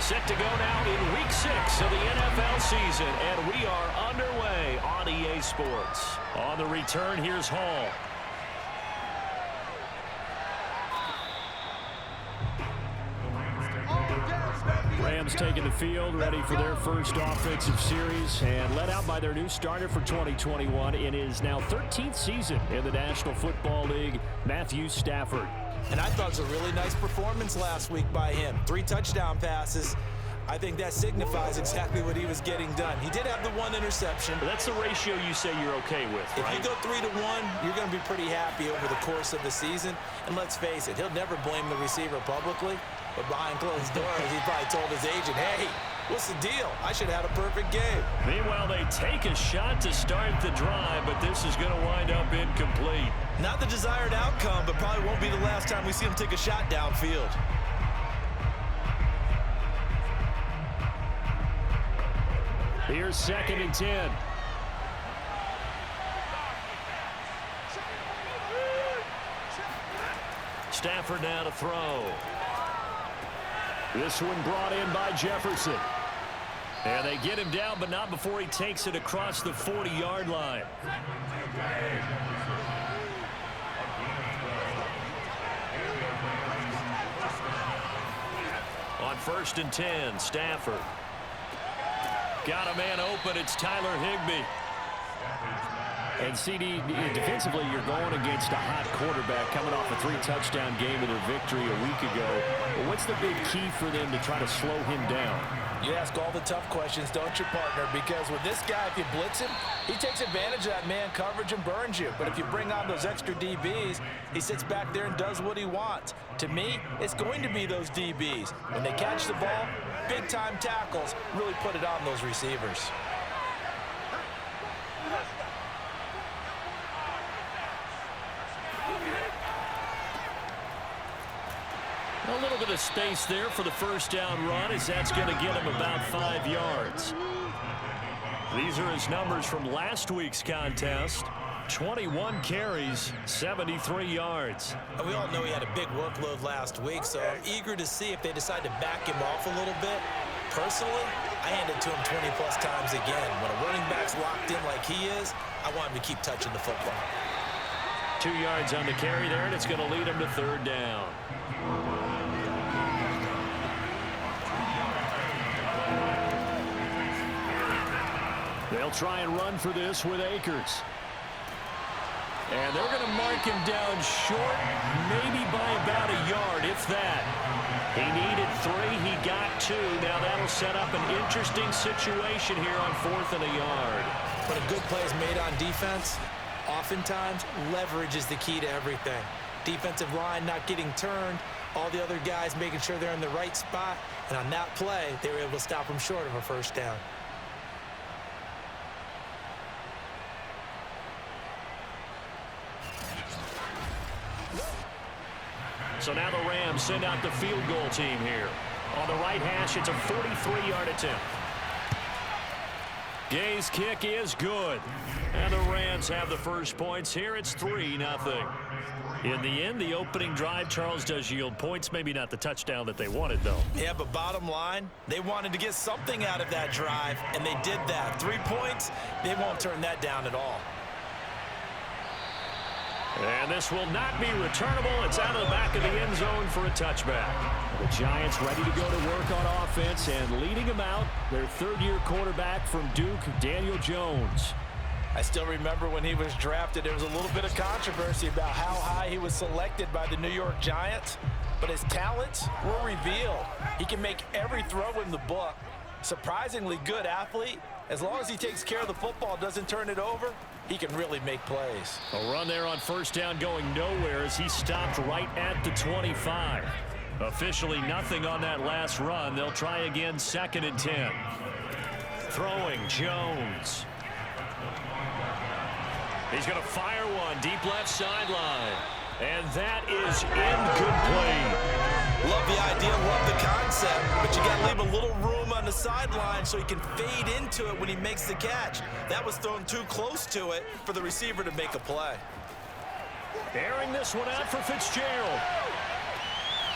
Set to go now in Week 6 of the NFL season, and we are underway on EA Sports. On the return, here's Hall. Rams taking the field, ready for their first offensive series, and led out by their new starter for 2021 in his now 13th season in the National Football League, Matthew Stafford. And I thought it was a really nice performance last week by him. 3 touchdown passes. I think that signifies exactly what he was getting done. He did have the 1 interception. But that's the ratio you say you're okay with, right? If you go 3-1, you're going to be pretty happy over the course of the season. And let's face it, he'll never blame the receiver publicly. But behind closed doors, he probably told his agent, hey, what's the deal? I should have had a perfect game. Meanwhile, they take a shot to start the drive, but this is going to wind up incomplete. Not the desired outcome, but probably won't be the last time we see him take a shot downfield. Here's 2nd and 10. Stafford now to throw. This one brought in by Jefferson. And they get him down, but not before he takes it across the 40-yard line. On 1st and 10, Stafford. Got a man open. It's Tyler Higbee. And CD, defensively, you're going against a hot quarterback coming off a 3-touchdown game in their victory a week ago. Well, what's the big key for them to try to slow him down? You ask all the tough questions, don't you, partner? Because with this guy, if you blitz him, he takes advantage of that man coverage and burns you. But if you bring on those extra DBs, he sits back there and does what he wants. To me, it's going to be those DBs. When they catch the ball, big-time tackles really put it on those receivers. A little bit of space there for the first down run, as that's going to get him about 5 yards. These are his numbers from last week's contest. 21 carries, 73 yards. And we all know he had a big workload last week, so I'm eager to see if they decide to back him off a little bit. Personally, I hand it to him 20-plus times again. When a running back's locked in like he is, I want him to keep touching the football. 2 yards on the carry there, and it's going to lead him to 3rd down. They'll try and run for this with Akers. And they're going to mark him down short, maybe by about a yard, if that. He needed 3, he got 2. Now that'll set up an interesting situation here on 4th and a yard. When a good play is made on defense, oftentimes leverage is the key to everything. Defensive line not getting turned, all the other guys making sure they're in the right spot. And on that play, they were able to stop him short of a 1st down. So now the Rams send out the field goal team here. On the right hash, it's a 43-yard attempt. Gay's kick is good. And the Rams have the first points here. It's 3-0. In the end, the opening drive, Charles, does yield points. Maybe not the touchdown that they wanted, though. Yeah, but bottom line, they wanted to get something out of that drive, and they did that. 3 points, they won't turn that down at all. And this will not be returnable. It's out of the back of the end zone for a touchback. The Giants ready to go to work on offense, and leading them out, their 3rd-year quarterback from Duke, Daniel Jones. I still remember when he was drafted, there was a little bit of controversy about how high he was selected by the New York Giants, but his talents were revealed. He can make every throw in the book. Surprisingly good athlete. As long as he takes care of the football, doesn't turn it over, he can really make plays. A run there on 1st down going nowhere as he stopped right at the 25. Officially nothing on that last run. They'll try again 2nd and 10. Throwing Jones. He's going to fire one deep left sideline. And that is incomplete. Love the idea, love the concept, but you got to leave a little room on the sideline so he can fade into it when he makes the catch. That was thrown too close to it for the receiver to make a play. Airing this one out for Fitzgerald.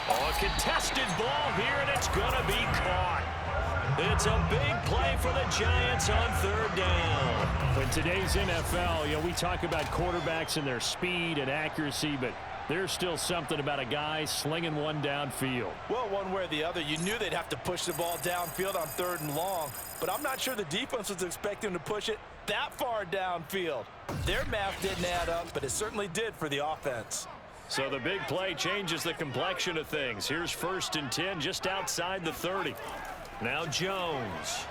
Oh, a contested ball here, and it's going to be caught. It's a big play for the Giants on 3rd down. In today's NFL, we talk about quarterbacks and their speed and accuracy, but there's still something about a guy slinging one downfield. Well, one way or the other, you knew they'd have to push the ball downfield on 3rd and long, but I'm not sure the defense was expecting to push it that far downfield. Their math didn't add up, but it certainly did for the offense. So the big play changes the complexion of things. Here's 1st and 10 just outside the 30. Now Jones.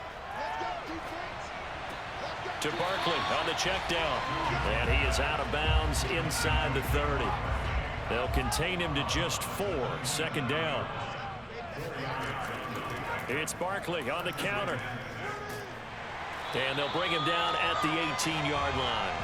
To Barkley on the check down. And he is out of bounds inside the 30. They'll contain him to just 4. 2nd down. It's Barkley on the counter. And they'll bring him down at the 18-yard line.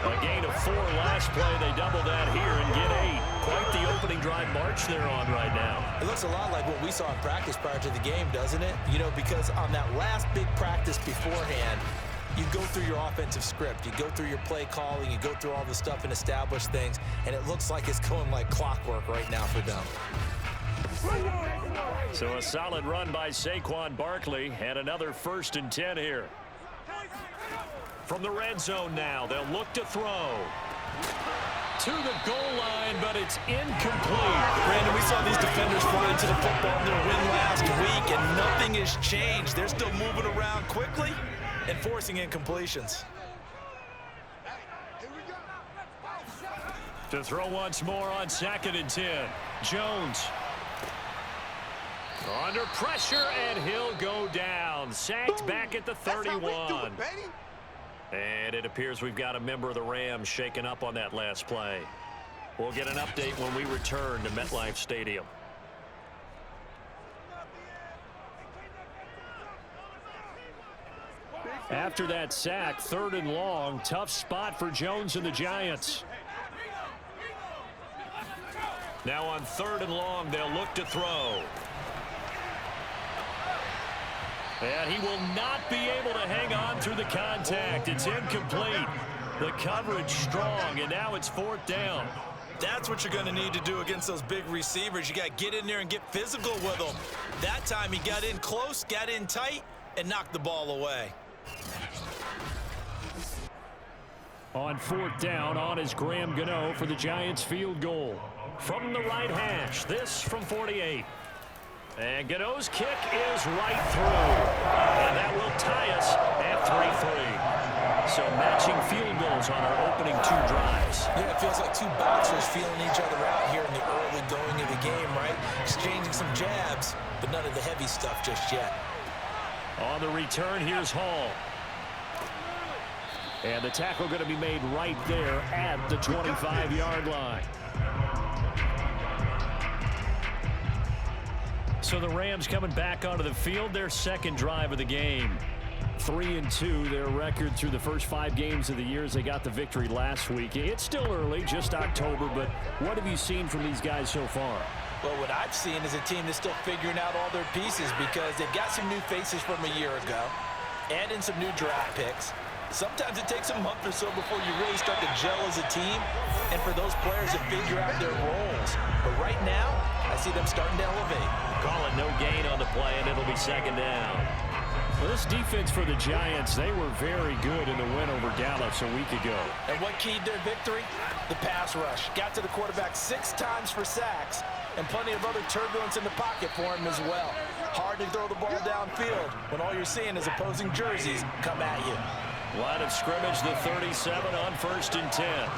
A gain of 4 last play. They double that here and get 8. Quite the opening drive march they're on right now. It looks a lot like what we saw in practice prior to the game, doesn't it? Because on that last big practice beforehand, you go through your offensive script. You go through your play calling. You go through all the stuff and establish things. And it looks like it's going like clockwork right now for them. So a solid run by Saquon Barkley and another 1st and 10 here. From the red zone now, they'll look to throw. To the goal line, but it's incomplete. Brandon, we saw these defenders fly into the football in their win last week, and nothing has changed. They're still moving around quickly and forcing incompletions. To throw once more on 2nd and 10. Jones. Under pressure, and he'll go down. Sacked back at the 31. And it appears we've got a member of the Rams shaken up on that last play. We'll get an update when we return to MetLife Stadium. After that sack, 3rd and long, tough spot for Jones and the Giants. Now on 3rd and long, they'll look to throw. And he will not be able to hang on through the contact. It's incomplete. The coverage strong, and now it's 4th down. That's what you're going to need to do against those big receivers. You got to get in there and get physical with them. That time he got in close, got in tight, and knocked the ball away. On 4th down, on is Graham Gano for the Giants field goal. From the right hash, this from 48. And Gano's kick is right through. And that will tie us at 3-3. So matching field goals on our opening 2 drives. Yeah, it feels like 2 boxers feeling each other out here in the early going of the game, right? Exchanging some jabs, but none of the heavy stuff just yet. On the return, here's Hall. And the tackle going to be made right there at the 25-yard line. So the Rams coming back onto the field, their 2nd drive of the game. 3-2, their record through the first 5 games of the year as they got the victory last week. It's still early, just October, but what have you seen from these guys so far? Well, what I've seen is a team that's still figuring out all their pieces because they've got some new faces from a year ago and in some new draft picks. Sometimes it takes a month or so before you really start to gel as a team and for those players to figure out their roles. But right now, I see them starting to elevate. Call it no gain on the play, and it'll be 2nd down. Well, this defense for the Giants, they were very good in the win over Dallas a week ago. And what keyed their victory? The pass rush. Got to the quarterback 6 times for sacks, and plenty of other turbulence in the pocket for him as well. Hard to throw the ball downfield when all you're seeing is opposing jerseys come at you. Line of scrimmage, the 37 on 1st and 10.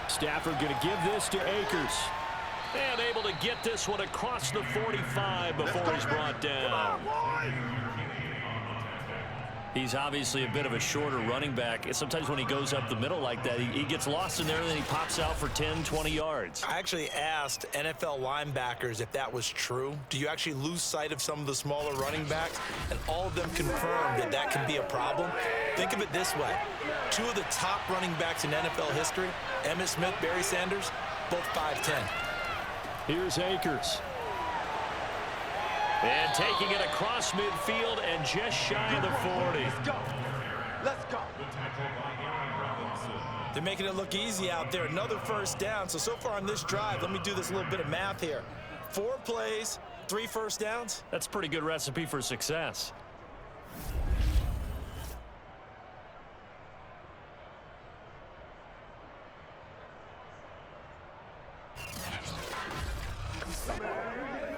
Stafford going to give this to Akers. And able to get this one across the 45 before he's brought down. He's obviously a bit of a shorter running back. Sometimes when he goes up the middle like that, he gets lost in there and then he pops out for 10, 20 yards. I actually asked NFL linebackers if that was true. Do you actually lose sight of some of the smaller running backs? And all of them confirmed that that can be a problem. Think of it this way. 2 of the top running backs in NFL history, Emmitt Smith, Barry Sanders, both 5'10". Here's Akers. And taking it across midfield and just shy of the 40. Let's go. Let's go. They're making it look easy out there. Another 1st down. So far on this drive, let me do this little bit of math here. 4 plays, 3 first downs. That's a pretty good recipe for success.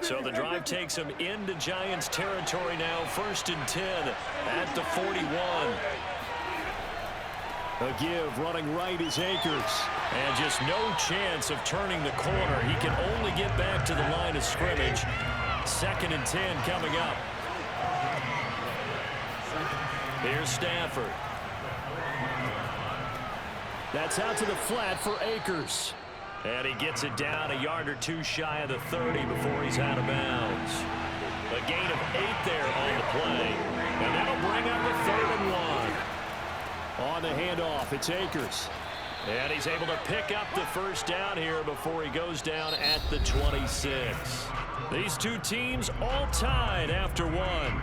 So the drive takes them into Giants territory now. 1st and 10 at the 41. A give running right is Akers. And just no chance of turning the corner. He can only get back to the line of scrimmage. 2nd and 10 coming up. Here's Stafford. That's out to the flat for Akers. And he gets it down a yard or 2 shy of the 30 before he's out of bounds. A gain of 8 there on the play. And that'll bring up a 3rd and 1. On the handoff, it's Akers. And he's able to pick up the first down here before he goes down at the 26. These two teams all tied after 1.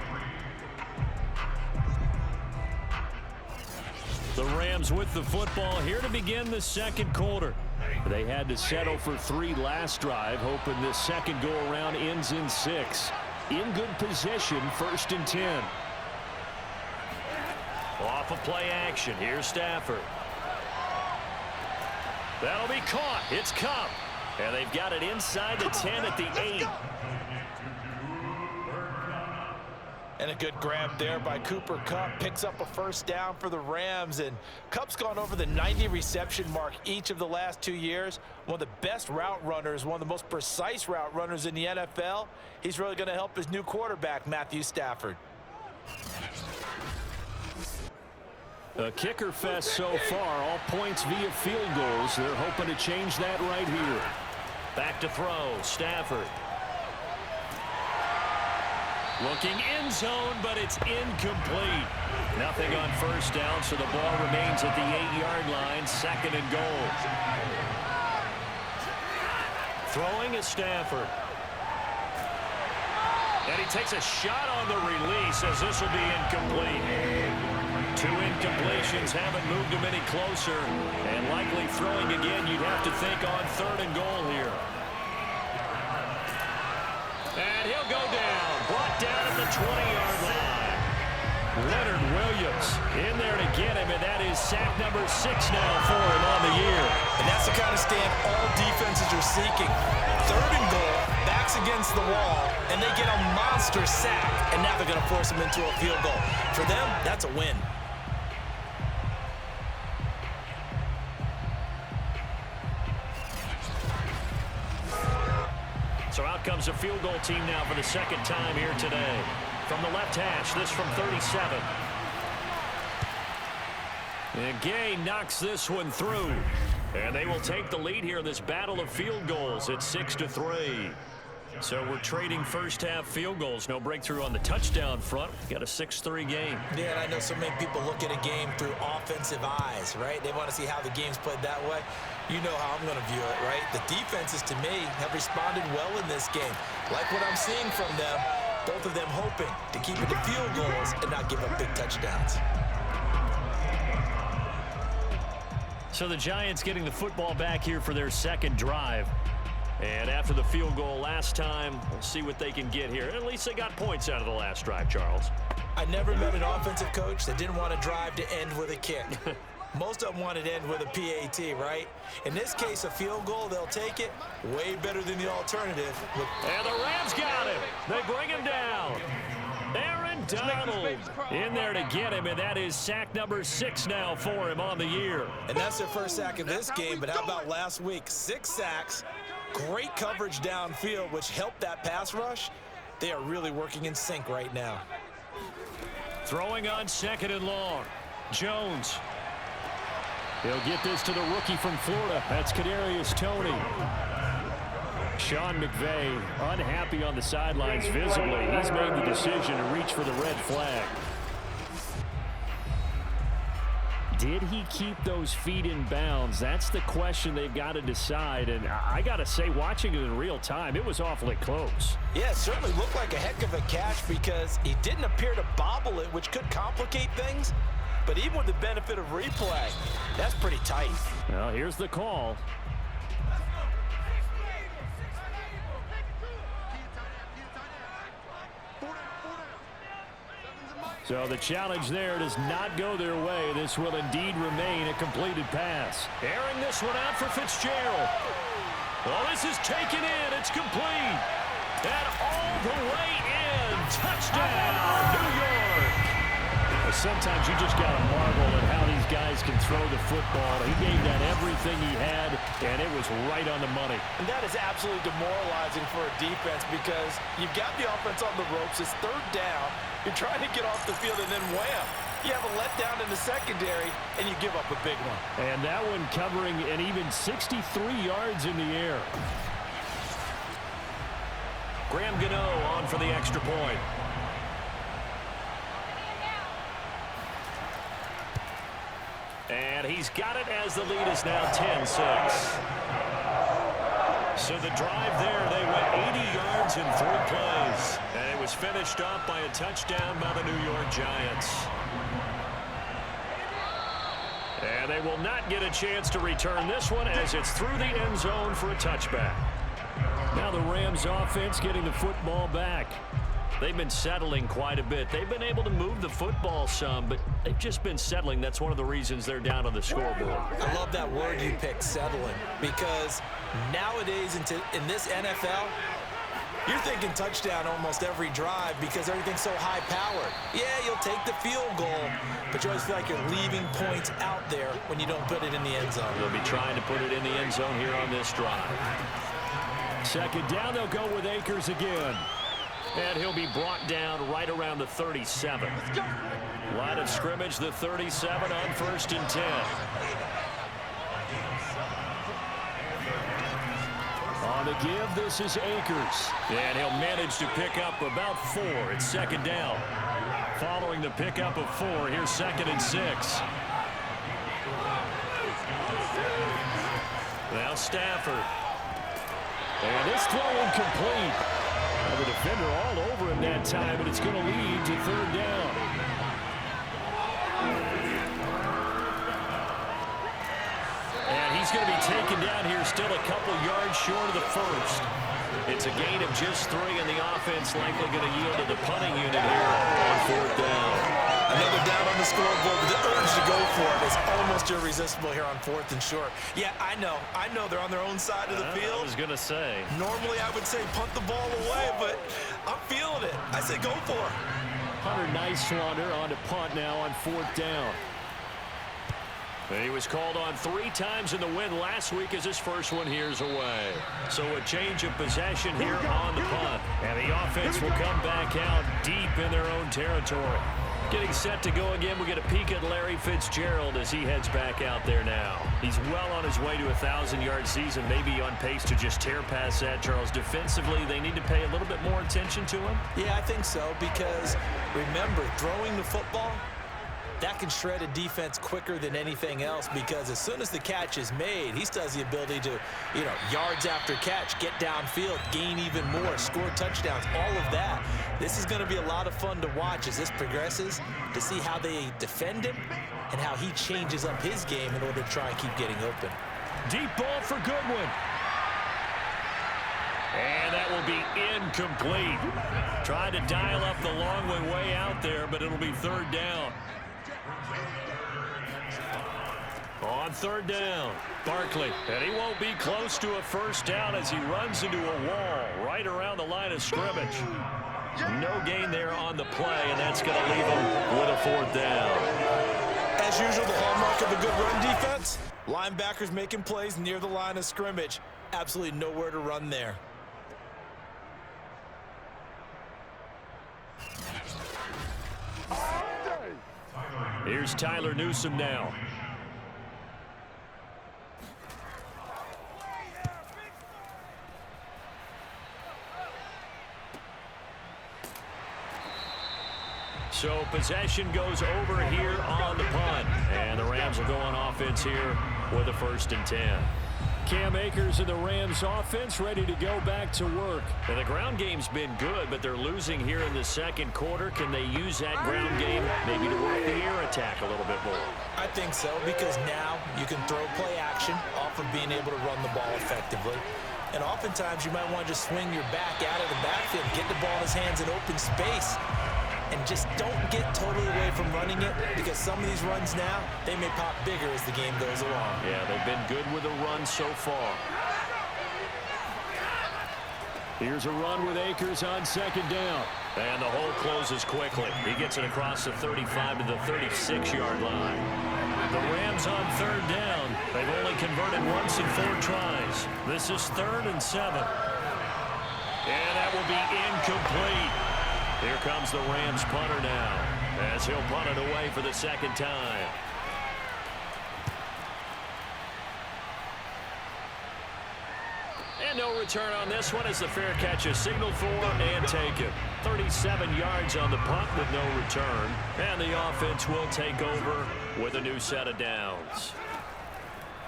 The Rams with the football here to begin the 2nd quarter. They had to settle for 3 last drive, hoping this second go-around ends in 6. In good position, 1st and 10. Off of play action, here's Stafford. That'll be caught. It's Kupp. And they've got it inside the 10 at the 8. And a good grab there by Cooper Kupp. Picks up a first down for the Rams. And Kupp's gone over the 90 reception mark each of the last 2 years. One of the best route runners, one of the most precise route runners in the NFL. He's really going to help his new quarterback, Matthew Stafford. A kicker fest so far. All points via field goals. They're hoping to change that right here. Back to throw. Stafford. Looking end zone, but it's incomplete. Nothing on first down, so the ball remains at the 8-yard line. 2nd and goal. Throwing is Stafford. And he takes a shot on the release as this will be incomplete. 2 incompletions haven't moved him any closer. And likely throwing again, you'd have to think on 3rd and goal here. And he'll go down. Brought down at the 20-yard line. Leonard Williams in there to get him, and that is sack number 6 now for him on the year. And that's the kind of stand all defenses are seeking. 3rd and goal, backs against the wall, and they get a monster sack, and now they're going to force him into a field goal. For them, that's a win. So out comes a field goal team now for the 2nd time here today. From the left hash, this from 37. And Gay knocks this one through. And they will take the lead here in this battle of field goals at 6-3. So we're trading first half field goals. No breakthrough on the touchdown front. Got a 6-3 game. Yeah, and I know so many people look at a game through offensive eyes, right? They want to see how the game's played that way. You know how I'm going to view it, right? The defenses, to me, have responded well in this game. Like what I'm seeing from them, both of them hoping to keep it to field goals and not give up big touchdowns. So the Giants getting the football back here for their 2nd drive. And after the field goal last time, we'll see what they can get here. At least they got points out of the last drive, Charles. I never met an offensive coach that didn't want to drive to end with a kick. Most of them wanted to end with a PAT, right? In this case, a field goal, they'll take it. Way better than the alternative. And the Rams got him. They bring him down. Aaron Donald in there to get him, and that is sack number 6 now for him on the year. And that's their first sack of this game, but how about last week? 6 sacks, great coverage downfield, which helped that pass rush. They are really working in sync right now. Throwing on 2nd and long. Jones. He'll get this to the rookie from Florida. That's Kadarius Toney. Sean McVay unhappy on the sidelines visibly. He's made the decision to reach for the red flag. Did he keep those feet in bounds? That's the question they've got to decide. And I got to say, watching it in real time, it was awfully close. Yeah, it certainly looked like a heck of a catch because he didn't appear to bobble it, which could complicate things. But even with the benefit of replay, that's pretty tight. Well, here's the call. So the challenge there does not go their way. This will indeed remain a completed pass. Airing this one out for Fitzgerald. Well, this is taken in. It's complete. And all the way in. Touchdown, New York. Sometimes you just got to marvel at how these guys can throw the football. He gave that everything he had, and it was right on the money. And that is absolutely demoralizing for a defense because you've got the offense on the ropes. It's third down. You're trying to get off the field, and then wham. You have a letdown in the secondary, and you give up a big one. And that one covering an even 63 yards in the air. Graham Gano on for the extra point. And he's got it as the lead is now 10-6. So the drive there, they went 80 yards in 3 plays. And it was finished off by a touchdown by the New York Giants. And they will not get a chance to return this one as it's through the end zone for a touchback. Now the Rams offense getting the football back. They've been settling quite a bit. They've been able to move the football some, but they've just been settling. That's one of the reasons they're down on the scoreboard. I love that word you picked, settling, because nowadays in this NFL, you're thinking touchdown almost every drive because everything's so high-powered. Yeah, you'll take the field goal, but you always feel like you're leaving points out there when you don't put it in the end zone. They'll be trying to put it in the end zone here on this drive. Second down, they'll go with Akers again. And he'll be brought down right around the 37. Line of scrimmage, the 37 on 1st and 10. On the give, this is Akers. And he'll manage to pick up about 4. It's second down. Following the pickup of 4, here's 2nd and 6. Now Stafford. And this throw incomplete. Well, the defender all over him that time, but it's going to lead to 3rd down. And he's going to be taken down here still a couple yards short of the first. It's a gain of just 3, and the offense likely going to yield to the punting unit here on 4th down. Another down on the scoreboard, but the urge to go for it is almost irresistible here on 4th and short. Yeah, I know they're on their own side of the field. I was going to say. Normally I would say punt the ball away, but I'm feeling it. I say go for it. Hunter Nice-Swander on to punt now on 4th down. He was called on 3 times in the win last week as his first one here's away. So a change of possession here on the punt. And the offense will come back out deep in their own territory. Getting set to go again, we get a peek at Larry Fitzgerald as he heads back out there now. He's well on his way to a 1,000-yard season, maybe on pace to just tear past that, Charles. Defensively, they need to pay a little bit more attention to him? Yeah, I think so, because remember, throwing the football, that can shred a defense quicker than anything else because as soon as the catch is made, he still has the ability to, yards after catch, get downfield, gain even more, score touchdowns, all of that. This is going to be a lot of fun to watch as this progresses to see how they defend him and how he changes up his game in order to try and keep getting open. Deep ball for Goodwin. And that will be incomplete. Trying to dial up the long way out there, but it'll be 3rd down. On 3rd down, Barkley. And he won't be close to a 1st down as he runs into a wall right around the line of scrimmage. No gain there on the play, and that's going to leave him with a 4th down. As usual, the hallmark of a good run defense, linebackers making plays near the line of scrimmage. Absolutely nowhere to run there. Here's Tyler Newsome now. So possession goes over here on the punt. And the Rams will go on offense here with a 1st and 10. Cam Akers of the Rams offense ready to go back to work. And the ground game's been good, but they're losing here in the 2nd quarter. Can they use that ground game maybe to work the air attack a little bit more? I think so, because now you can throw play action off of being able to run the ball effectively. And oftentimes you might want to just swing your back out of the backfield, get the ball in his hands in open space. and just don't get totally away from running it, because some of these runs now, they may pop bigger as the game goes along. Yeah, they've been good with a run so far. Here's a run with Akers on second down. And the hole closes quickly. He gets it across the 35 to the 36-yard line. The Rams on third down. They've only converted once in 4 tries. This is 3rd and 7. And that will be incomplete. Here comes the Rams punter now, as he'll punt it away for the second time. And no return on this one as the fair catch is signaled for and taken. 37 yards on the punt with no return. And the offense will take over with a new set of downs.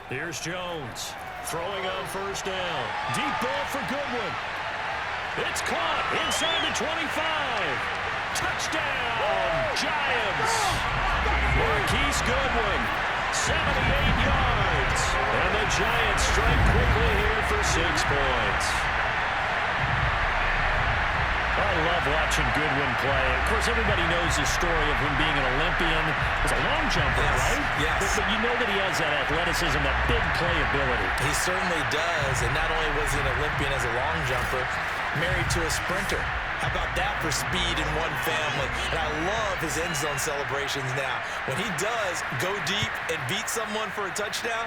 Here's Jones throwing on first down. Deep ball for Goodwin. It's caught inside the 25. Touchdown, Giants. Marquise Goodwin, 78 yards. And the Giants strike quickly here for 6 points. I love watching Goodwin play. Of course, everybody knows the story of him being an Olympian. He's a long jumper, right? Yes. But you know that he has that athleticism, that big playability. He certainly does. And not only was he an Olympian as a long jumper, married to a sprinter. How about that for speed in one family? And I love his end zone celebrations now. When he does go deep and beat someone for a touchdown,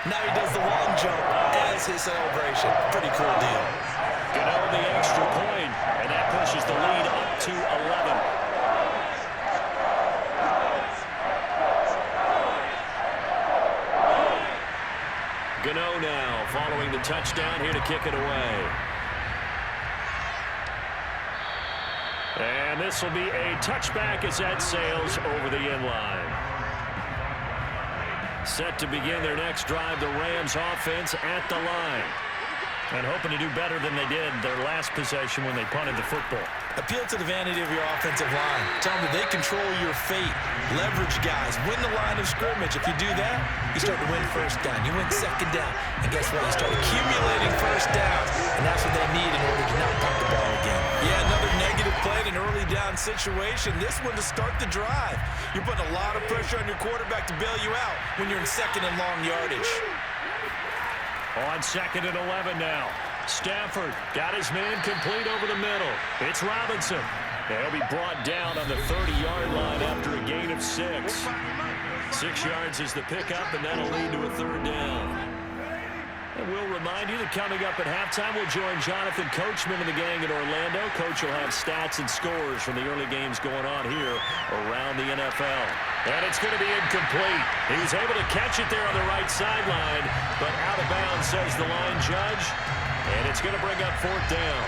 now he does the long jump as his celebration. Pretty cool deal. Gano the extra point, and that pushes the lead up to 11. Gano now following the touchdown here to kick it away. And this will be a touchback as that sails over the end line. Set to begin their next drive, the Rams offense at the line. And hoping to do better than they did their last possession when they punted the football. Appeal to the vanity of your offensive line. Tell them that they control your fate. Leverage guys. Win the line of scrimmage. If you do that, you start to win first down. You win second down. And guess what? You start accumulating first downs. And that's what they need in order to not punt the ball again. Yeah, another negative play in an early down situation. This one to start the drive. You're putting a lot of pressure on your quarterback to bail you out when you're in second and long yardage. On 2nd and 11 now. Stafford got his man complete over the middle. It's Robinson. They'll be brought down on the 30-yard line after a gain of 6. 6 yards is the pickup, and that'll lead to a 3rd down. And we'll remind you that coming up at halftime, we'll join Jonathan Coachman and the gang in Orlando. Coach will have stats and scores from the early games going on here around the NFL. And it's going to be incomplete. He was able to catch it there on the right sideline, but out of bounds, says the line judge. And it's going to bring up 4th down.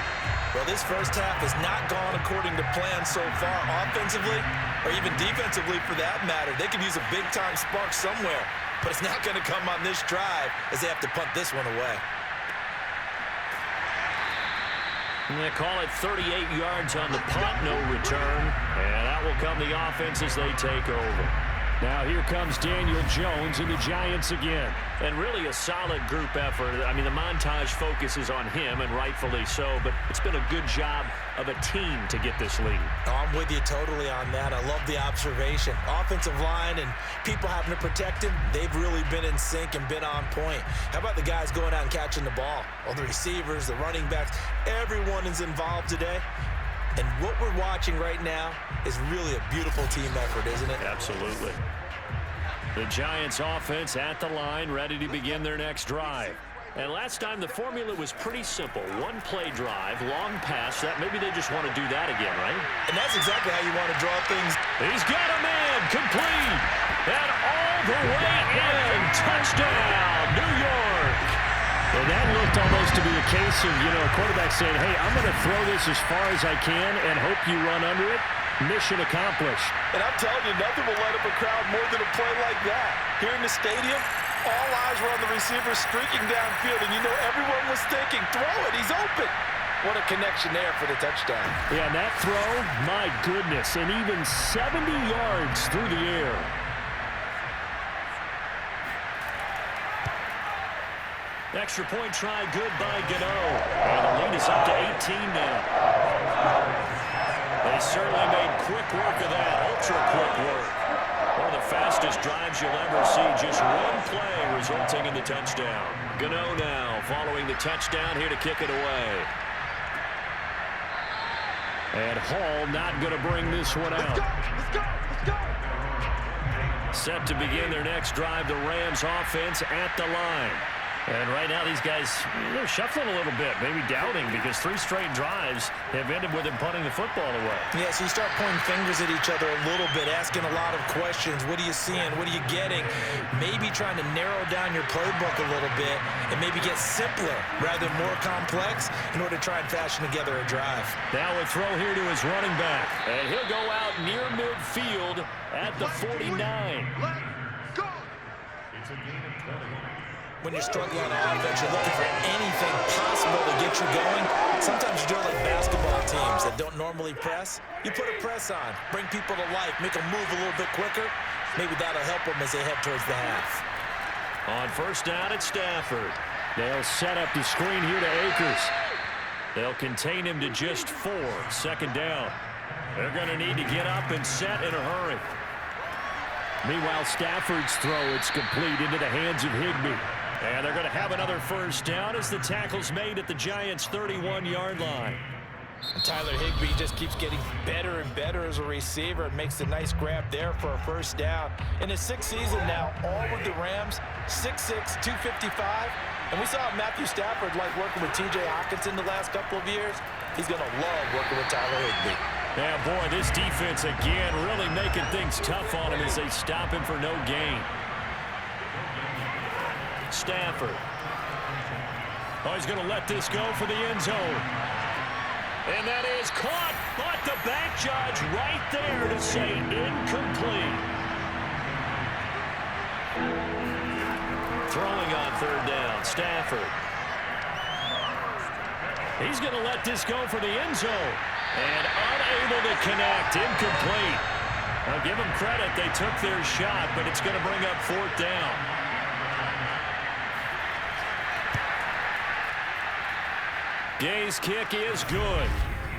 Well, this first half has not gone according to plan so far offensively, or even defensively for that matter. They could use a big-time spark somewhere. But it's not going to come on this drive as they have to punt this one away. And they call it 38 yards on the punt, no return. And out will come the offense as they take over. Now here comes Daniel Jones and the Giants again. And really a solid group effort. I mean, the montage focuses on him, and rightfully so, but it's been a good job of a team to get this lead. I'm with you totally on that. I love the observation. Offensive line and people having to protect him, they've really been in sync and been on point. How about the guys going out and catching the ball? Well, the receivers, the running backs, everyone is involved today. And what we're watching right now is really a beautiful team effort, isn't it? Absolutely. The Giants offense at the line, ready to begin their next drive. And last time the formula was pretty simple. One play drive, long pass. That maybe they just want to do that again, right? And that's exactly how you want to draw things. He's got a man complete. And all the way in. Touchdown, New York. And that looked almost to be a case of, a quarterback saying, hey, I'm going to throw this as far as I can and hope you run under it. Mission accomplished. And I'm telling you, nothing will light up a crowd more than a play like that. Here in the stadium, all eyes were on the receiver streaking downfield, and everyone was thinking, throw it, he's open. What a connection there for the touchdown. Yeah, and that throw, my goodness, and even 70 yards through the air. Extra point try, good by Gano. And the lead is up to 18 now. They certainly made quick work of that, ultra-quick work. One of the fastest drives you'll ever see. Just one play resulting in the touchdown. Gano now following the touchdown here to kick it away. And Hall not going to bring this one out. Let's go! Set to begin their next drive, the Rams offense at the line. And right now these guys, they're shuffling a little bit, maybe doubting, because 3 straight drives have ended with them punting the football away. Yeah, so you start pointing fingers at each other a little bit, asking a lot of questions. What are you seeing? What are you getting? Maybe trying to narrow down your playbook a little bit and maybe get simpler rather than more complex in order to try and fashion together a drive. Now a throw here to his running back. And he'll go out near midfield at the 49. Let's go! It's a gain of 20. When you're struggling on offense, you're looking for anything possible to get you going. Sometimes you do it like basketball teams that don't normally press. You put a press on, bring people to life, make them move a little bit quicker. Maybe that'll help them as they head towards the half. On first down at Stafford. They'll set up the screen here to Akers. They'll contain him to just 4. Second down. They're going to need to get up and set in a hurry. Meanwhile, Stafford's throw, it's complete into the hands of Higbee. And they're going to have another first down as the tackle's made at the Giants' 31-yard line. And Tyler Higbee just keeps getting better and better as a receiver and makes a nice grab there for a first down. In his 6th season now, all with the Rams, 6'6", 255. And we saw Matthew Stafford like working with T.J. Hockenson the last couple of years. He's going to love working with Tyler Higbee. Yeah, boy, this defense again really making things tough on him as they stop him for no gain. Stafford. Oh, he's going to let this go for the end zone. And that is caught, but the back judge right there to say incomplete. Throwing on third down, Stafford. He's going to let this go for the end zone. And unable to connect, incomplete. I'll give them credit, they took their shot, but it's going to bring up 4th down. Gay's kick is good,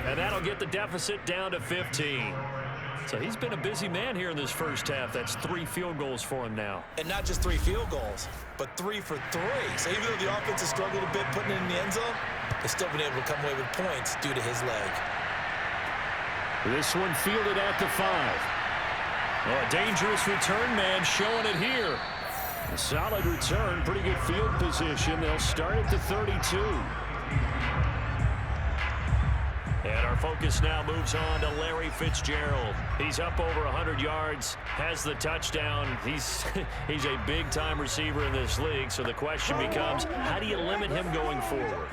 and that'll get the deficit down to 15. So he's been a busy man here in this first half. That's 3 field goals for him now. And not just 3 field goals, but 3 for 3. So even though the offense has struggled a bit putting it in the end zone, they've still been able to come away with points due to his leg. This one fielded at the 5. Oh, a dangerous return man showing it here. A solid return, pretty good field position. They'll start at the 32. And our focus now moves on to Larry Fitzgerald. He's up over 100 yards, has the touchdown. He's a big-time receiver in this league, so the question becomes, how do you limit him going forward?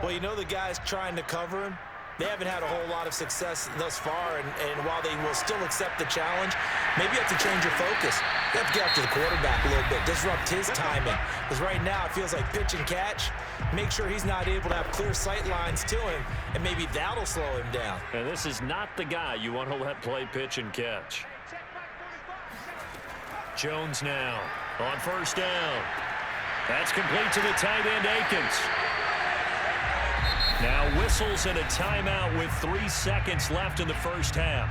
Well, you know the guys trying to cover him. They haven't had a whole lot of success thus far, and while they will still accept the challenge, maybe you have to change your focus. You have to get after the quarterback a little bit, disrupt his timing. Because right now it feels like pitch and catch. Make sure he's not able to have clear sight lines to him, and maybe that'll slow him down. And this is not the guy you want to let play pitch and catch. Jones now on first down. That's complete to the tight end, Akins. Now whistles and a timeout with 3 seconds left in the first half.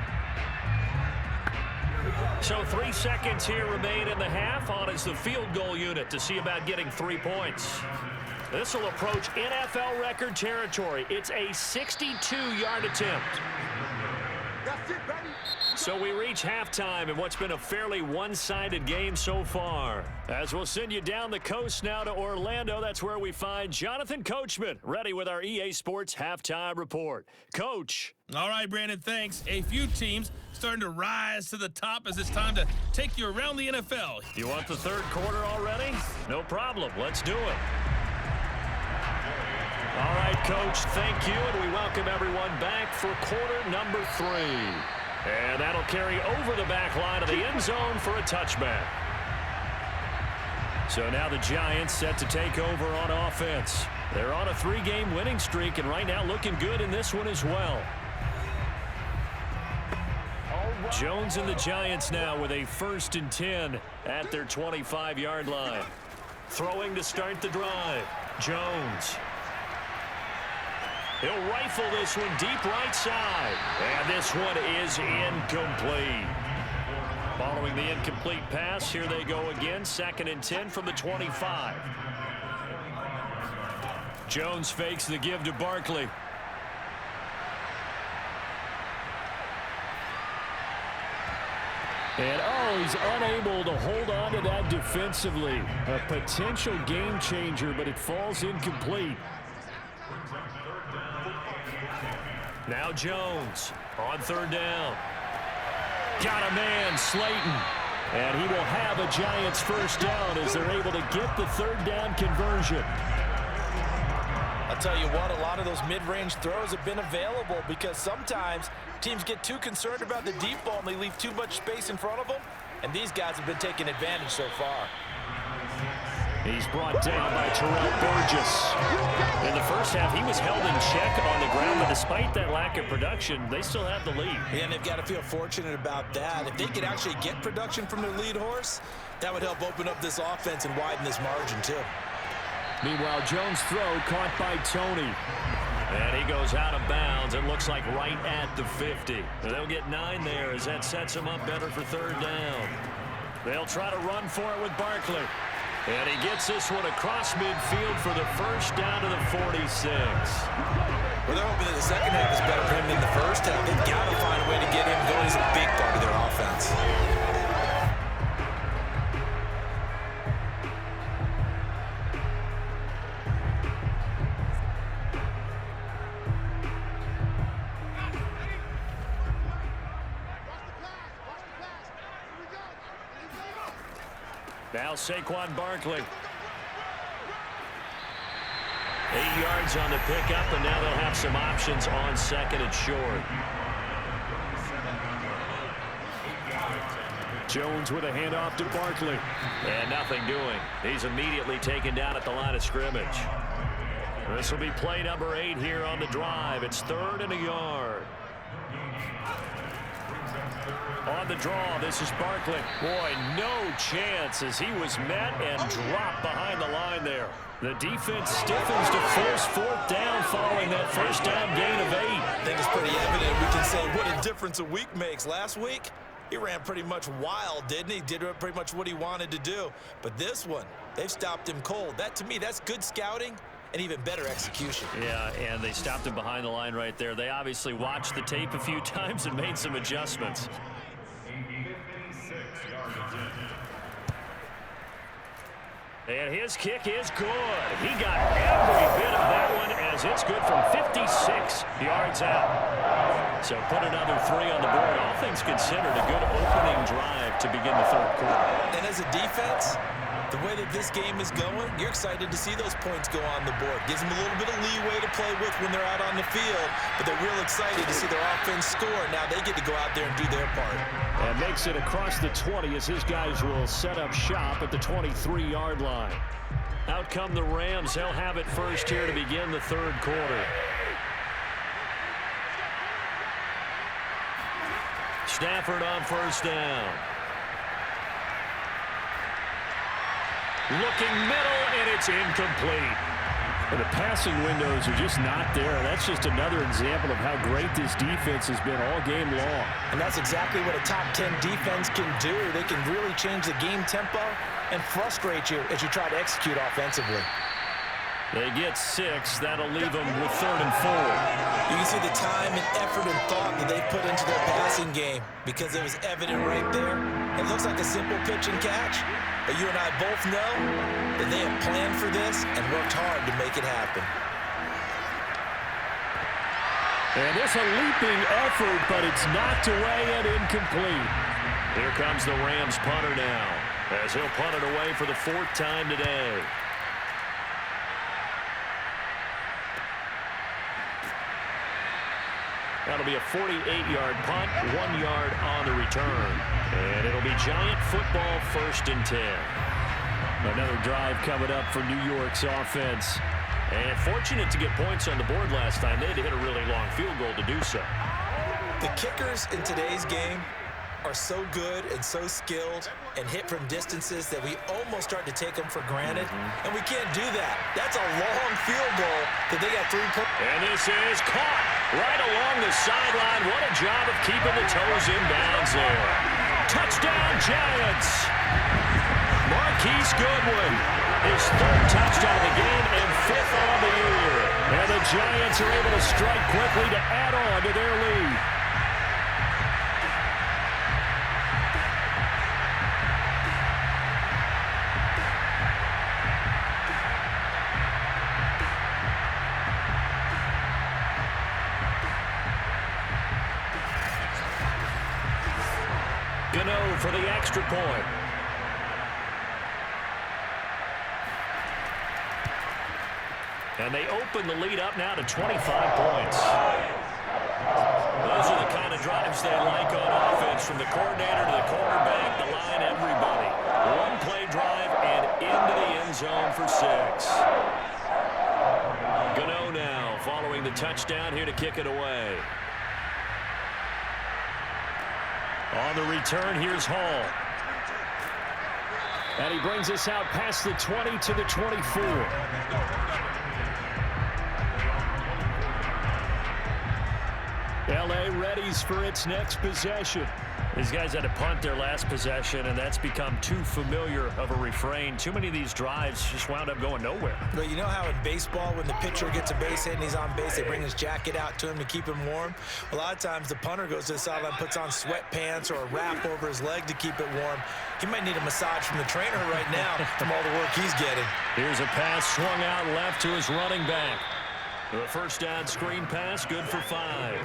So 3 seconds here remain in the half. On is the field goal unit to see about getting 3 points. This will approach NFL record territory. It's a 62-yard attempt. That's it, baby. So we reach halftime in what's been a fairly one-sided game so far. As we'll send you down the coast now to Orlando, that's where we find Jonathan Coachman, ready with our EA Sports Halftime Report. Coach. All right, Brandon, thanks. A few teams starting to rise to the top as it's time to take you around the NFL. You want the third quarter already? No problem. Let's do it. All right, Coach, thank you, and we welcome everyone back for quarter number 3. And that'll carry over the back line of the end zone for a touchback. So now the Giants set to take over on offense. They're on a 3-game winning streak, and right now looking good in this one as well. Jones and the Giants now with a 1st and 10 at their 25-yard line. Throwing to start the drive. Jones. He'll rifle this one deep right side. And this one is incomplete. Following the incomplete pass, here they go again. 2nd and 10 from the 25. Jones fakes the give to Barkley. And, he's unable to hold on to that defensively. A potential game changer, but it falls incomplete. Now Jones on 3rd down. Got a man, Slayton. And he will have a Giants first down as they're able to get the 3rd down conversion. I'll tell you what, a lot of those mid-range throws have been available because sometimes teams get too concerned about the deep ball and they leave too much space in front of them. And these guys have been taking advantage so far. He's brought down by Terrell Burgess. In the first half, he was held in check on the ground, but despite that lack of production, they still have the lead. Yeah, and they've got to feel fortunate about that. If they could actually get production from their lead horse, that would help open up this offense and widen this margin too. Meanwhile, Jones' throw caught by Tony. And he goes out of bounds. It looks like right at the 50. They'll get 9 there as that sets them up better for 3rd down. They'll try to run for it with Barkley. And he gets this one across midfield for the first down to the 46. Well, they're hoping that the second half is better for him than the first half. They've got to find a way to get him going. He's a big part of their offense. Now Saquon Barkley. 8 yards on the pickup, and now they'll have some options on 2nd and short. Jones with a handoff to Barkley. And nothing doing. He's immediately taken down at the line of scrimmage. This will be play number 8 here on the drive. It's 3rd and a yard. On the draw, this is Barkley. Boy, no chance as he was met and dropped behind the line there. The defense stiffens to force 4th down following that first down gain of 8. I think it's pretty evident. We can say what a difference a week makes. Last week, he ran pretty much wild, didn't he? Did pretty much what he wanted to do. But this one, they've stopped him cold. That, to me, that's good scouting and even better execution. Yeah, and they stopped him behind the line right there. They obviously watched the tape a few times and made some adjustments. And his kick is good. He got every bit of that one as it's good from 56 yards out. So put another 3 on the board. All things considered, a good opening drive to begin the 3rd quarter. And as a defense, the way that this game is going, you're excited to see those points go on the board. Gives them a little bit of leeway to play with when they're out on the field, but they're real excited to see their offense score. Now they get to go out there and do their part. And makes it across the 20 as his guys will set up shop at the 23-yard line. Out come the Rams. They'll have it first here to begin the 3rd quarter. Stafford on first down. Looking middle, and it's incomplete. And the passing windows are just not there. That's just another example of how great this defense has been all game long. And that's exactly what a top 10 defense can do. They can really change the game tempo and frustrate you as you try to execute offensively. They get 6. That'll leave them with 3rd and 4. You can see the time and effort and thought that they put into their passing game because it was evident right there. It looks like a simple pitch and catch, but you and I both know that they have planned for this and worked hard to make it happen. And it's a leaping effort, but it's knocked away and incomplete. Here comes the Rams punter now, as he'll punt it away for the 4th time today. That'll be a 48-yard punt, 1 yard on the return. And it'll be Giant football 1st and 10. Another drive coming up for New York's offense. And fortunate to get points on the board last time. They had to hit a really long field goal to do so. The kickers in today's game are so good and so skilled and hit from distances that we almost start to take them for granted, and we can't do that. That's a long field goal that they got 3 points. And this is caught right along the sideline. What a job of keeping the toes in bounds there. Touchdown, Giants. Marquise Goodwin, his 3rd touchdown of the game and 5th on the year. And the Giants are able to strike quickly to add on to their lead. Gano for the extra point. And they open the lead up now to 25 points. Those are the kind of drives they like on offense, from the coordinator to the quarterback, the line, everybody. 1-play drive and into the end zone for 6. Gano now following the touchdown here to kick it away. On the return, here's Hall. And he brings us out past the 20 to the 24. L.A. readies for its next possession. These guys had to punt their last possession, and that's become too familiar of a refrain. Too many of these drives just wound up going nowhere. But you know how in baseball, when the pitcher gets a base hit and he's on base, they bring his jacket out to him to keep him warm? A lot of times the punter goes to the sideline, puts on sweatpants or a wrap over his leg to keep it warm. He might need a massage from the trainer right now from all the work he's getting. Here's a pass swung out left to his running back. The first down screen pass, good for 5.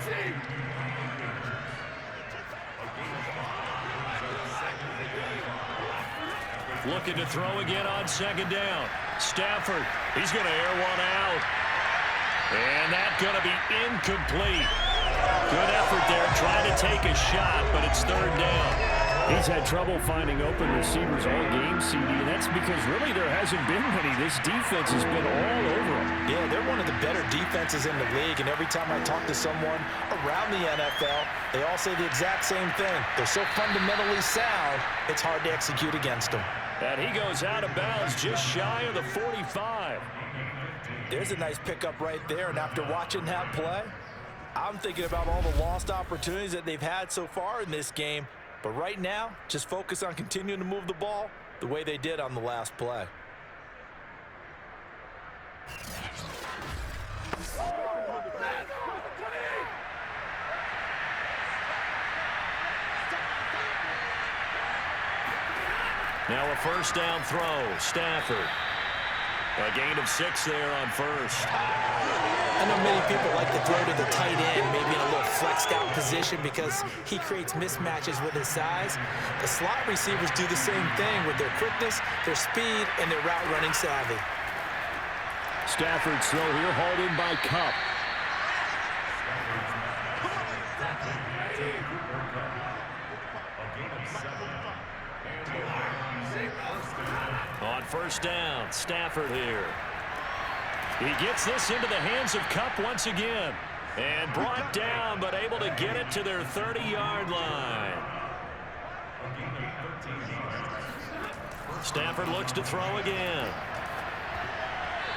Looking to throw again on 2nd down. Stafford, he's going to air one out. And that's going to be incomplete. Good effort there, trying to take a shot, but it's 3rd down. He's had trouble finding open receivers all game, CD, and that's because really there hasn't been many. This defense has been all over them. Yeah, they're one of the better defenses in the league, and every time I talk to someone around the NFL, they all say the exact same thing. They're so fundamentally sound, it's hard to execute against them. And he goes out of bounds just shy of the 45. There's a nice pickup right there, and after watching that play, I'm thinking about all the lost opportunities that they've had so far in this game. But right now, just focus on continuing to move the ball the way they did on the last play. Now a first down throw. Stafford. A gain of 6 there on 1st. I know many people like to throw to the tight end, maybe in a little flexed out position because he creates mismatches with his size. The slot receivers do the same thing with their quickness, their speed, and their route running savvy. Stafford's throw here hauled in by Kupp. On first down, Stafford here. He gets this into the hands of Kupp once again. And brought down, but able to get it to their 30-yard line. Stafford looks to throw again.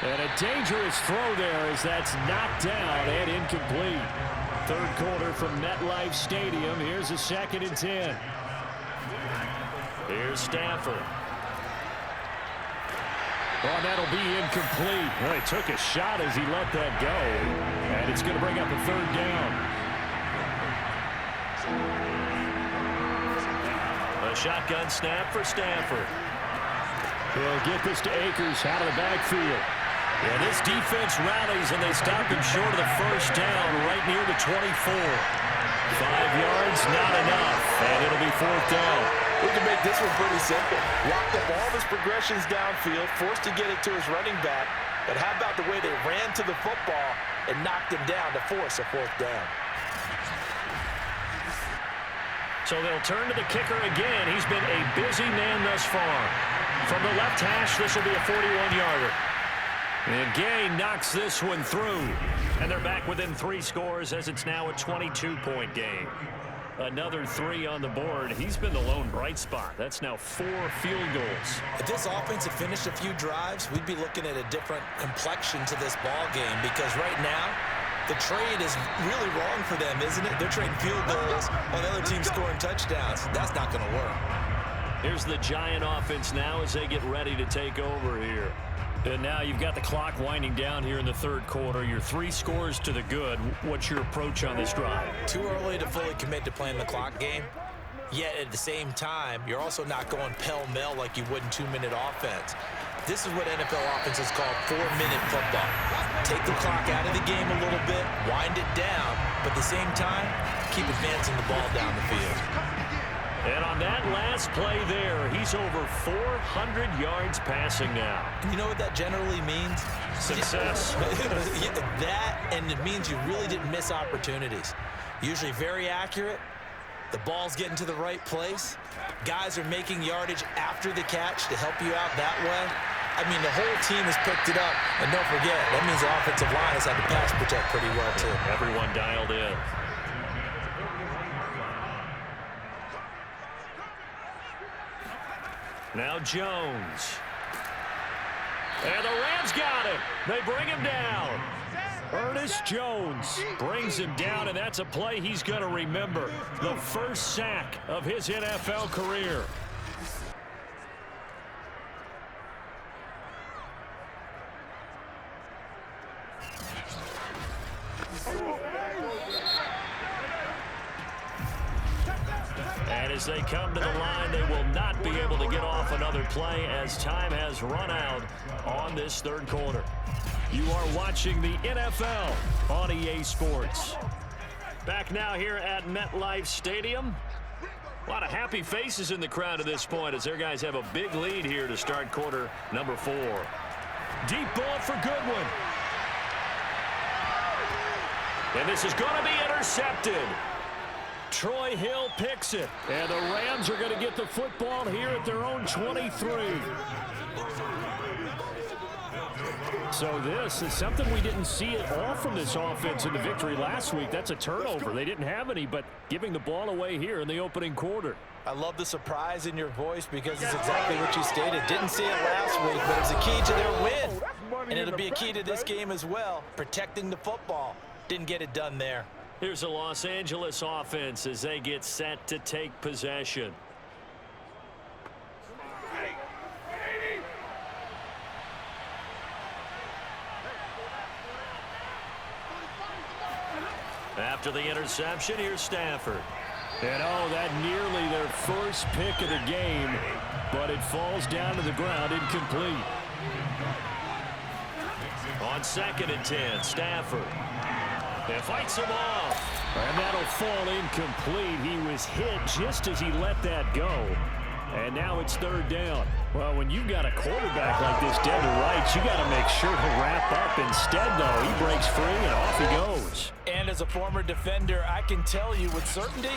And a dangerous throw there as that's knocked down and incomplete. 3rd quarter from MetLife Stadium. Here's a 2nd and 10. Here's Stafford. Oh, that'll be incomplete. Well, he took a shot as he let that go. And it's going to bring up a 3rd down. A shotgun snap for Stafford. He'll get this to Akers out of the backfield. Yeah, this defense rallies, and they stop him short of the first down right near the 24. 5 yards, not enough, and it'll be 4th down. We can make this one pretty simple. Locked up all of his progressions downfield, forced to get it to his running back. But how about the way they ran to the football and knocked him down to force a 4th down? So they'll turn to the kicker again. He's been a busy man thus far. From the left hash, this will be a 41-yarder. And Gay knocks this one through. And they're back within 3 scores as it's now a 22-point game. Another 3 on the board. He's been the lone bright spot. That's now 4 field goals. If this offense had finished a few drives, we'd be looking at a different complexion to this ball game, because right now, the trade is really wrong for them, isn't it? They're trading field goals while the other team's scoring touchdowns. That's not going to work. Here's the Giant offense now as they get ready to take over here. And now you've got the clock winding down here in the third quarter. You're 3 scores to the good. What's your approach on this drive? Too early to fully commit to playing the clock game. Yet at the same time, you're also not going pell-mell like you would in 2-minute offense. This is what NFL offenses call 4-minute football. Take the clock out of the game a little bit, wind it down, but at the same time, keep advancing the ball down the field. And on that last play there, he's over 400 yards passing now. You know what that generally means? Success. That, and it means you really didn't miss opportunities. Usually very accurate. The ball's getting to the right place. Guys are making yardage after the catch to help you out that way. I mean, the whole team has picked it up. And don't forget, that means the offensive line has had to pass protect pretty well, too. Everyone dialed in. Now Jones. And the Rams got him. They bring him down. Ernest Jones brings him down, and that's a play he's going to remember. The first sack of his NFL career. And as they come to the line, they will not be able to get off another play as time has run out on this third quarter. You are watching the NFL on EA Sports. Back now here at MetLife Stadium. A lot of happy faces in the crowd at this point as their guys have a big lead here to start quarter number 4. Deep ball for Goodwin. And this is going to be intercepted. Troy Hill picks it. And the Rams are going to get the football here at their own 23. So this is something we didn't see at all from this offense in the victory last week. That's a turnover. They didn't have any, but giving the ball away here in the opening quarter. I love the surprise in your voice because it's exactly what you stated. Didn't see it last week, but it was a key to their win. And it'll be a key to this game as well, protecting the football. Didn't get it done there. Here's the Los Angeles offense as they get set to take possession. After the interception, here's Stafford. And oh, that nearly their first pick of the game, but it falls down to the ground incomplete. On 2nd and 10, Stafford. And fights him off. And that'll fall incomplete. He was hit just as he let that go. And now it's 3rd down. Well, when you've got a quarterback like this dead to rights, you got to make sure to wrap up. Instead, though, he breaks free and off he goes. And as a former defender, I can tell you with certainty,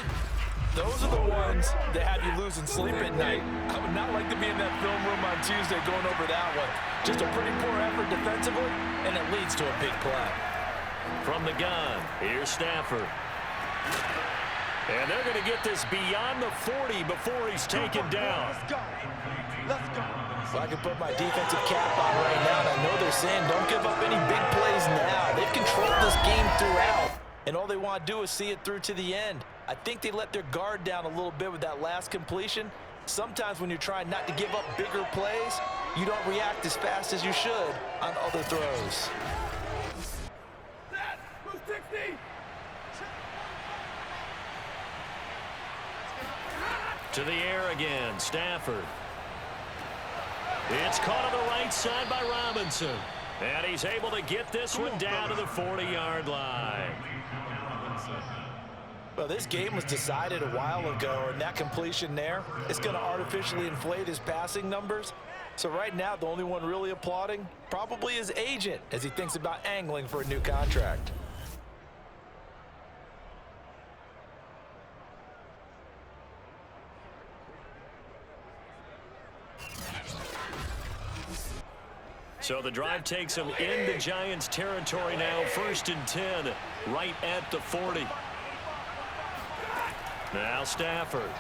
those are the ones that have you losing sleep at night. I would not like to be in that film room on Tuesday going over that one. Just a pretty poor effort defensively, and it leads to a big play. From the gun, here's Stafford. And they're going to get this beyond the 40 before he's taken down. Let's go. Let's go. So I can put my defensive cap on right now, and I know they're saying don't give up any big plays now. They've controlled this game throughout, and all they want to do is see it through to the end. I think they let their guard down a little bit with that last completion. Sometimes when you're trying not to give up bigger plays, you don't react as fast as you should on other throws. To the air again, Stafford. It's caught on the right side by Robinson. And he's able to get this one down to the 40-yard line. Well, this game was decided a while ago, and that completion there is going to artificially inflate his passing numbers. So right now, the only one really applauding probably his agent as he thinks about angling for a new contract. So the drive takes him into Giants territory now. 1st and 10, right at the 40. Now Stafford.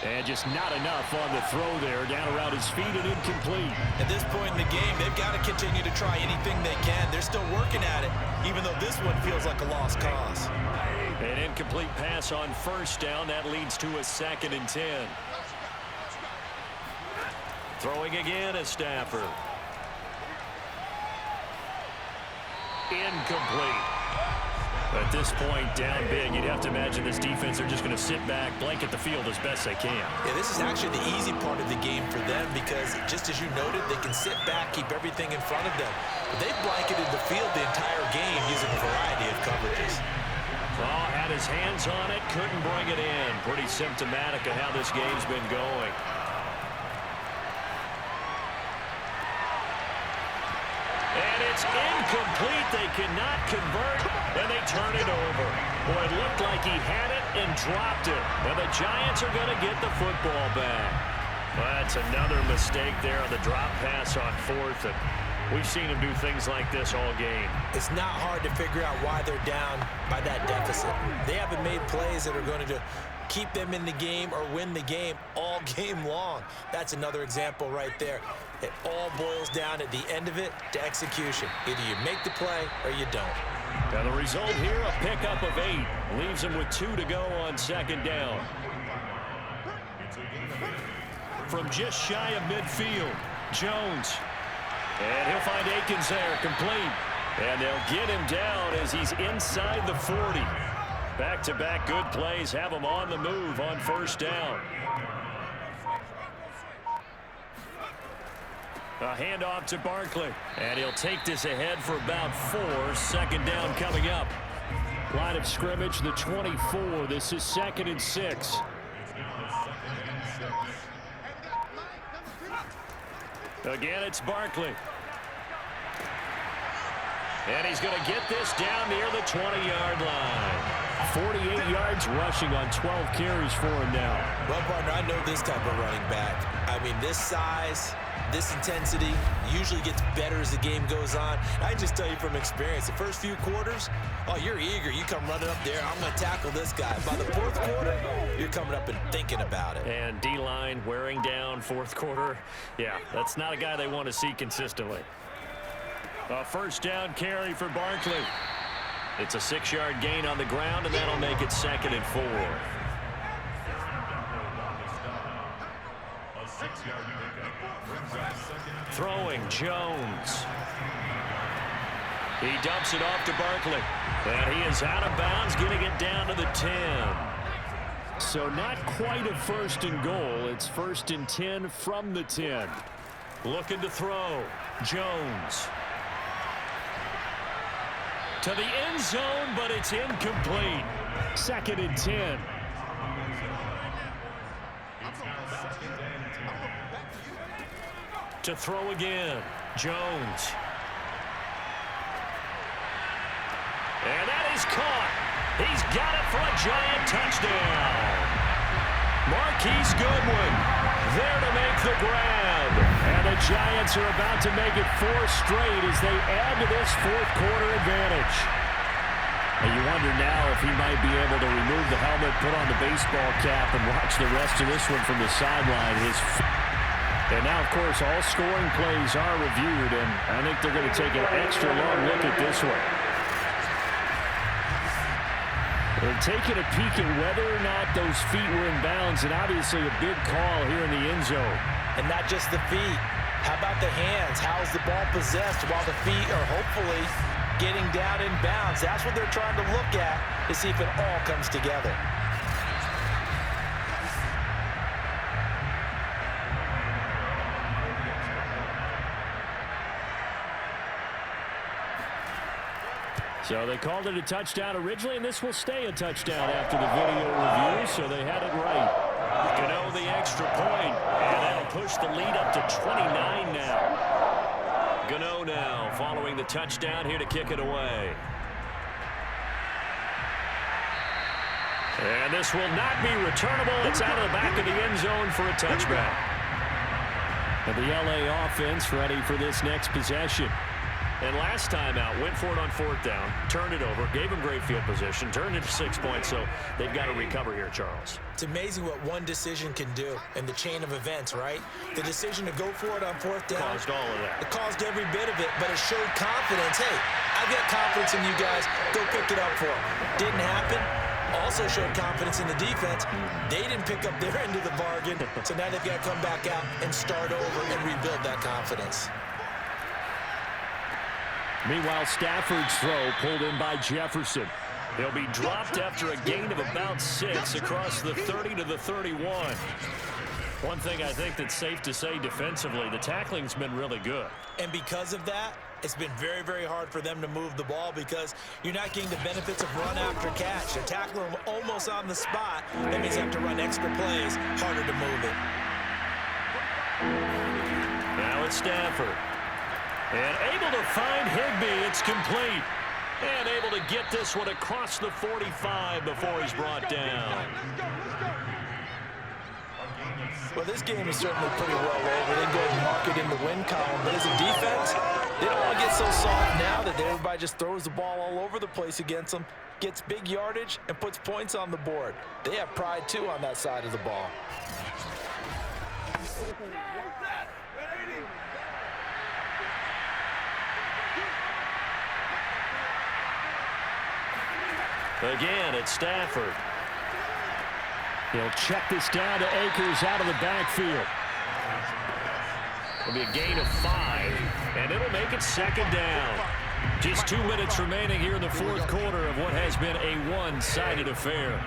And just not enough on the throw there. Down around his feet and incomplete. At this point in the game, they've got to continue to try anything they can. They're still working at it, even though this one feels like a lost cause. An incomplete pass on first down. That leads to a 2nd and 10. Throwing again is Stafford. Incomplete. At this point, down big, you'd have to imagine this defense are just going to sit back, blanket the field as best they can. Yeah, this is actually the easy part of the game for them because, just as you noted, they can sit back, keep everything in front of them. But they've blanketed the field the entire game using a variety of coverages. Oh, had his hands on it, couldn't bring it in. Pretty symptomatic of how this game's been going. And it's incomplete. They cannot convert, and they turn it over. Boy, it looked like he had it and dropped it. And the Giants are going to get the football back. That's another mistake there on the drop pass on 4th. And we've seen him do things like this all game. It's not hard to figure out why they're down by that deficit. They haven't made plays that are going to keep them in the game or win the game all game long. That's another example right there. It all boils down at the end of it to execution. Either you make the play or you don't. And the result here, a pickup of 8. Leaves him with 2 to go on 2nd down. From just shy of midfield, Jones. And he'll find Akins there, complete. And they'll get him down as he's inside the 40. Back-to-back good plays have him on the move on 1st down. A handoff to Barkley. And he'll take this ahead for about 4. 2nd down coming up. Line of scrimmage, the 24. This is 2nd and 6. Again, it's Barkley. And he's going to get this down near the 20-yard line. 48 yards rushing on 12 carries for him now. Well, partner, I know this type of running back. I mean, this size, this intensity usually gets better as the game goes on. I just tell you from experience, the first few quarters, oh, you're eager. You come running up there, I'm going to tackle this guy. By the 4th quarter, you're coming up and thinking about it. And D-line wearing down 4th quarter. Yeah, that's not a guy they want to see consistently. A 1st down carry for Barkley. It's a 6-yard gain on the ground, and that'll make it 2nd and 4. Throwing Jones. He dumps it off to Barkley. And he is out of bounds, getting it down to the 10. So not quite a 1st and goal. It's 1st and 10 from the 10. Looking to throw. Jones. To the end zone, but it's incomplete. 2nd and 10. To throw again. Jones. And that is caught. He's got it for a Giant touchdown. Marquise Goodwin there to make the grab. And the Giants are about to make it 4 straight as they add to this 4th quarter advantage. And you wonder now if he might be able to remove the helmet, put on the baseball cap, and watch the rest of this one from the sideline. And now, of course, all scoring plays are reviewed, and I think they're going to take an extra long look at this one. They're taking a peek at whether or not those feet were in bounds, and obviously a big call here in the end zone. And not just the feet. How about the hands? How is the ball possessed while the feet are hopefully getting down in bounds? That's what they're trying to look at to see if it all comes together. So they called it a touchdown originally, and this will stay a touchdown after the video review, so they had it right. Gano the extra point, and that'll push the lead up to 29 now. Gano now following the touchdown here to kick it away. And this will not be returnable. It's out of the back of the end zone for a touchback. And the LA offense ready for this next possession. And last time out, went for it on 4th down, turned it over, gave him great field position, turned it to 6 points, so they've got to recover here, Charles. It's amazing what one decision can do in the chain of events, right? The decision to go for it on 4th down. Caused all of that. It caused every bit of it, but it showed confidence. Hey, I've got confidence in you guys. Go pick it up for them. Didn't happen. Also showed confidence in the defense. They didn't pick up their end of the bargain, so now they've got to come back out and start over and rebuild that confidence. Meanwhile, Stafford's throw pulled in by Jefferson. He'll be dropped after a gain of about 6 across the 30 to the 31. One thing I think that's safe to say defensively, the tackling's been really good. And because of that, it's been very, very hard for them to move the ball because you're not getting the benefits of run after catch. They're tackling them almost on the spot. That means they have to run extra plays, harder to move it. Now it's Stafford. And able to find Higbee. It's complete. And able to get this one across the 45 before he's brought down. Well, this game is certainly pretty well over. They can go ahead and mark it in the win column. But as a defense, they don't want to get so soft now that everybody just throws the ball all over the place against them, gets big yardage, and puts points on the board. They have pride, too, on that side of the ball. Again, it's Stafford. He'll check this down to Akers out of the backfield. It'll be a gain of 5, and it'll make it 2nd down. Just 2 minutes remaining here in the 4th quarter of what has been a one-sided affair.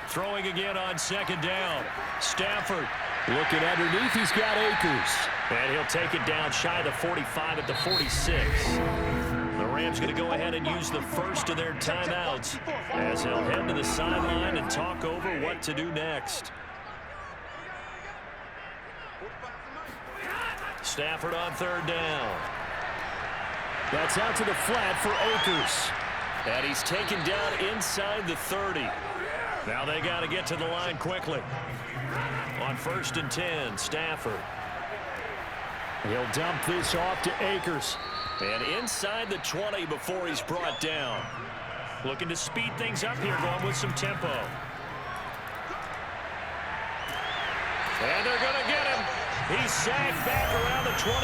Throwing again on 2nd down. Stafford looking underneath. He's got Akers. And he'll take it down shy of the 45 at the 46. The Rams going to go ahead and use the first of their timeouts as they'll head to the sideline and talk over what to do next. Stafford on 3rd down. That's out to the flat for Akers. And he's taken down inside the 30. Now they got to get to the line quickly. On 1st and 10, Stafford. He'll dump this off to Akers. And inside the 20 before he's brought down. Looking to speed things up here, going with some tempo. And they're going to get him. He's sacked back around the 28.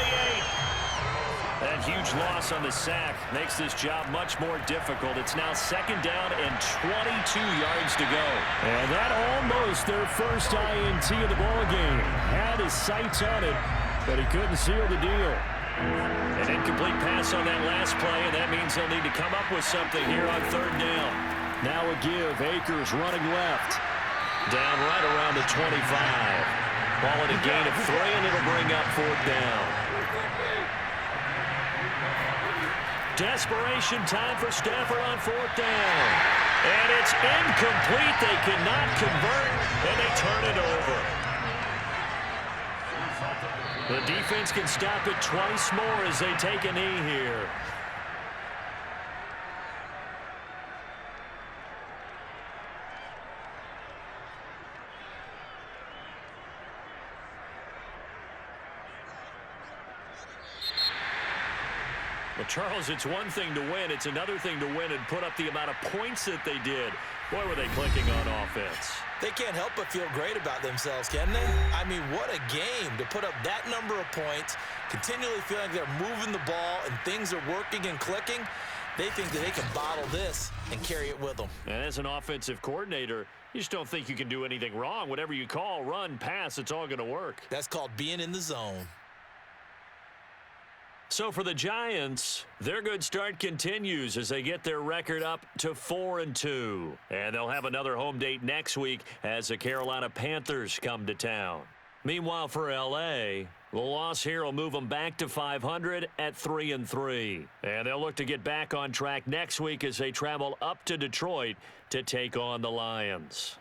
That huge loss on the sack makes this job much more difficult. It's now 2nd down and 22 yards to go. And that almost their first INT of the ball game. Had his sights on it, but he couldn't seal the deal. An incomplete pass on that last play, and that means they'll need to come up with something here on 3rd down. Now a give. Akers running left. Down right around the 25. Ball at a gain of 3, and it'll bring up 4th down. Desperation time for Stafford on 4th down. And it's incomplete. They cannot convert, and they turn it over. The defense can stop it twice more as they take a knee here. Well, Charles, it's one thing to win. It's another thing to win and put up the amount of points that they did. Boy, were they clicking on offense. They can't help but feel great about themselves, can they? I mean, what a game to put up that number of points, continually feeling like they're moving the ball and things are working and clicking. They think that they can bottle this and carry it with them. And as an offensive coordinator, you just don't think you can do anything wrong. Whatever you call, run, pass, it's all going to work. That's called being in the zone. So for the Giants, their good start continues as they get their record up to 4-2. And they'll have another home date next week as the Carolina Panthers come to town. Meanwhile, for L.A., the loss here will move them back to 500 at 3-3. And they'll look to get back on track next week as they travel up to Detroit to take on the Lions.